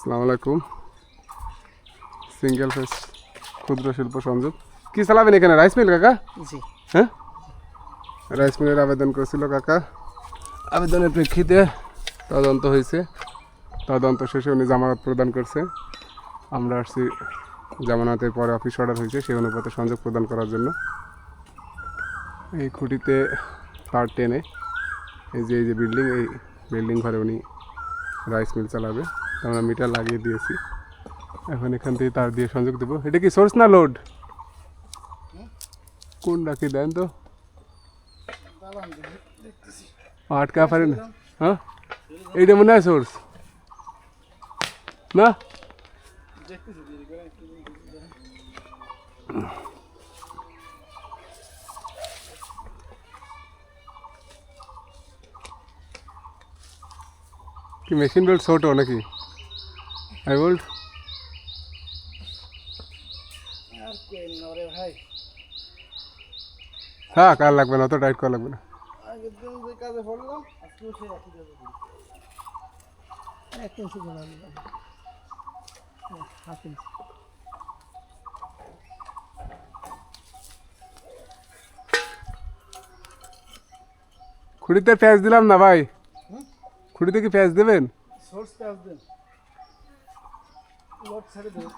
আসসালামু আলাইকুম। Single face ক্ষুদ্র শিল্প সংযোগ কি চালাবেন এখানে? রাইস মিল কাকা? জি। হ্যাঁ, রাইস মিলের আবেদন করেছিল কাকা। আবেদনের প্রেক্ষিতে তদন্ত হয়েছে, তদন্ত শেষে উনি জামানত প্রদান করছে। আমরা আসছি জামানতের পরে অফিস অর্ডার হয়েছে সেই অনুপাতে সংযোগ প্রদান করার জন্য। এই খুঁটিতে তার টেনে এই যে বিল্ডিং, এই বিল্ডিং ঘরে উনি রাইস মিল চালাবে। আমরা মিটার লাগিয়ে দিয়েছি, এখন এখান থেকে তার দিয়ে সংযোগ দেবো। এটা কি সোর্স না লোড? কোন রাখি দেন তো আটকা পারেন। হ্যাঁ, এইটা মনে হয় সোর্স না? কি মেশিন বেল্ট ছোটো নাকি? হাই ভোল্ট হ্যাঁ, কার লাগবে না, অত টাইট করা লাগবে না। আগের দিন যে কাজে পড়লাম আজকেও সেই একই কাজে পড়ি। 1 ইঞ্চি গোড়া দিলাম, 1/2 ইঞ্চি। খুঁড়িতে প্যাঁচ দিলাম না ভাই, খুঁড়িতে কি প্যাঁচ দেবেন? সোর্স প্যাচ দেন, লোড ছেড়ে দেন।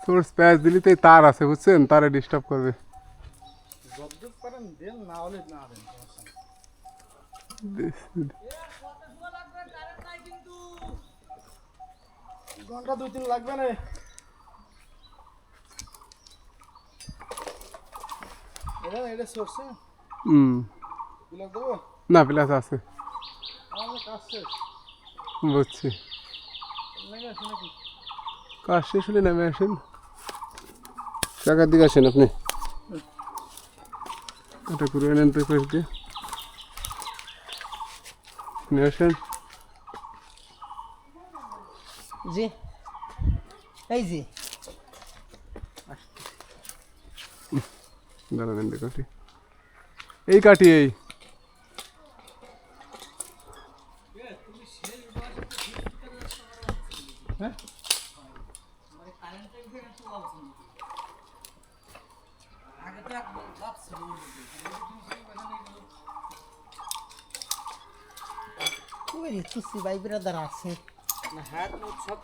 সোর্স প্যাঁচ দিলি তো তার আছে বুঝছেন, তারে ডিস্টার্ব করবে। যতদূর পারেন দেন, না হলে না দেন, ঘন্টা 2-3 লাগবে না। এটা সোর্স বিলক দেবো না, প্লাস আছে, আমার কাজ শেষ। বুঝছি। নেমে আসি নাকি? কাজ শেষ হলে নেমে আসেন, টাকার দিকে আসেন আপনি। এটা করে নেন পেপার দিয়ে নিয়ে আসেন। জি, এই জি দাঁড়াবেন কাঠি, এই কাঠি এই বাইবেরা দ্বারা আছে না। হ্যাঁ, সব